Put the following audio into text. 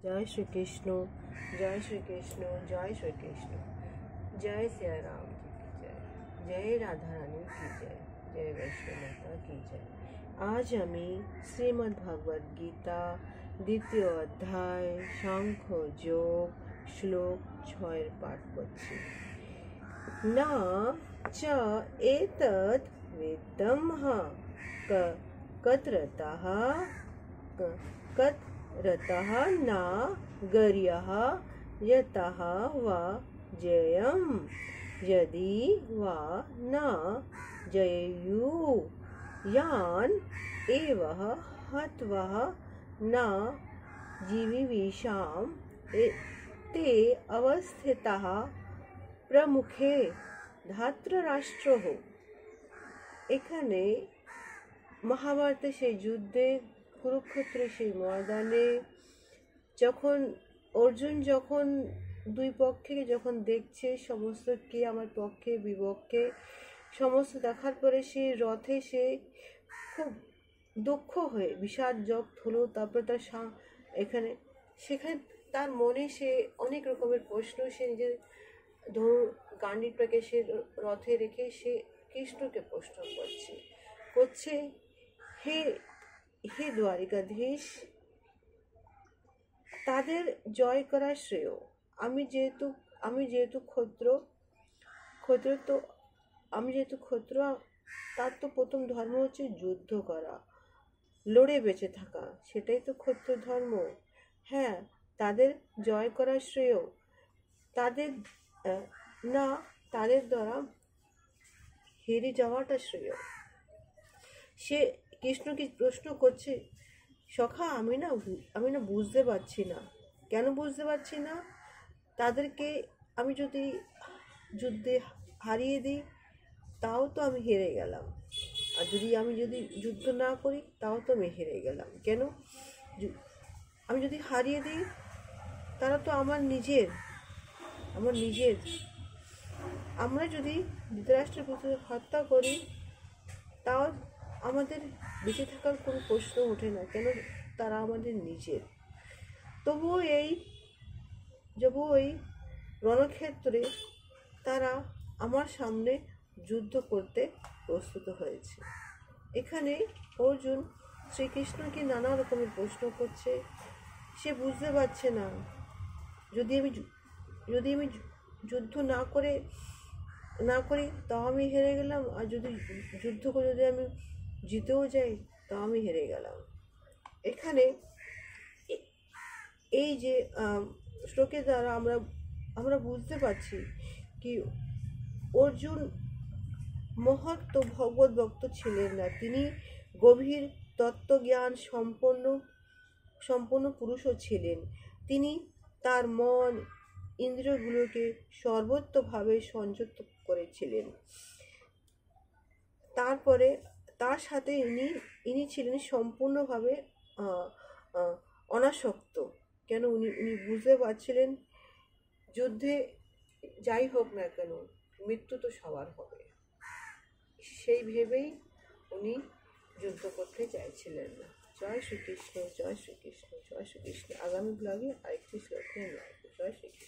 जय श्री कृष्ण, जय श्री कृष्ण, जय श्री कृष्ण। जय सिया राम जी की जय, जय राधा रानी की जय, जय वैष्णव माता की जय। आज আমি শ্রীমদ্ ভগবদ গীতা দ্বিতীয় অধ্যায় সাংখ্যযোগ শ্লোক 6 এর পাঠ করছি। না চ এতৎ বেদমঃ কতরতঃ कतरतः न गर्यः यतः वा जयम् यदि वा न जयेयुः यान् एवः हत्वः न जीविविषां ते अवस्थितः प्रमुखे ধাত্ররাষ্ট্রः। এখানে মহাভারতের সেই যুদ্ধে কুরুক্ষেত্রের সেই ময়দানে যখন অর্জুন যখন দুই পক্ষে যখন দেখছে সমস্ত কে আমার পক্ষে বিপক্ষে সমস্ত দেখার পরে সে রথে সে খুব দুঃখ হয়ে বিষাদযুক্ত হলো। তারপরে তার সেখানে তার মনে সে অনেক রকমের প্রশ্ন, সে নিজের গান্ডীবটাকে সে রথে রেখে সে কৃষ্ণকে প্রশ্ন করছে হে হে দ্বারিকাধীশ, তাদের জয় করা শ্রেয়। আমি যেহেতু ক্ষত্র তো তার তো প্রথম ধর্ম হচ্ছে যুদ্ধ করা, লড়ে বেঁচে থাকা, সেটাই তো ক্ষত্র ধর্ম। হ্যাঁ, তাদের জয় করা শ্রেয়, তাদের দ্বারা হেরে যাওয়াটা শ্রেয়। সে কৃষ্ণকে প্রশ্ন করছে, সখা আমি না বুঝতে পারছি না, কেন বুঝতে পারছি না? তাদেরকে আমি যদি যুদ্ধে হারিয়ে দিই তাও তো আমি হেরে গেলাম, আর আমি যদি যুদ্ধ না করি তাও তো আমি হেরে গেলাম। কেন? আমি যদি হারিয়ে দিই তারা তো আমার নিজের। আমরা যদি ধৃতরাষ্ট্রের পুত্র হত্যা করি তাও আমাদের বেঁচে থাকার কোনো প্রশ্ন ওঠে না, কেন? তারা আমাদের নিজের। তবুও এই রণক্ষেত্রে তারা আমার সামনে যুদ্ধ করতে প্রস্তুত হয়েছে। এখানে অর্জুন শ্রীকৃষ্ণকে নানা রকমের প্রশ্ন করছে, সে বুঝতে পারছে না যদি আমি যুদ্ধ না করি তাও আমি হেরে গেলাম, আর যদি যুদ্ধ করে যদি আমি জিতেও যাই তাও আমি হেরে গেলাম। এখানে এই যে শ্লোকের দ্বারা আমরা বুঝতে পারছি কি অর্জুন মহৎ ভগবত ভক্ত ছিলেন না, তিনি গভীর তত্ত্বজ্ঞান সম্পন্ন পুরুষও ছিলেন। তিনি তার মন ইন্দ্রিয়গুলোকে সর্বতোভাবে সংযত করেছিলেন। তারপরে তার সাথে ইনি ছিলেন সম্পূর্ণভাবে অনাসক্ত। কেন? উনি বুঝতে পারছিলেন যুদ্ধে যাই হোক না কেন মৃত্যু তো সবার হবে, সেই ভেবেই উনি যুদ্ধ করতে চাইছিলেন না। জয় শ্রীকৃষ্ণ, জয় শ্রীকৃষ্ণ, জয় শ্রীকৃষ্ণ। আগামী ব্লগে আরেকটি শ্লোক নিয়ে আসবো। জয় শ্রীকৃষ্ণ।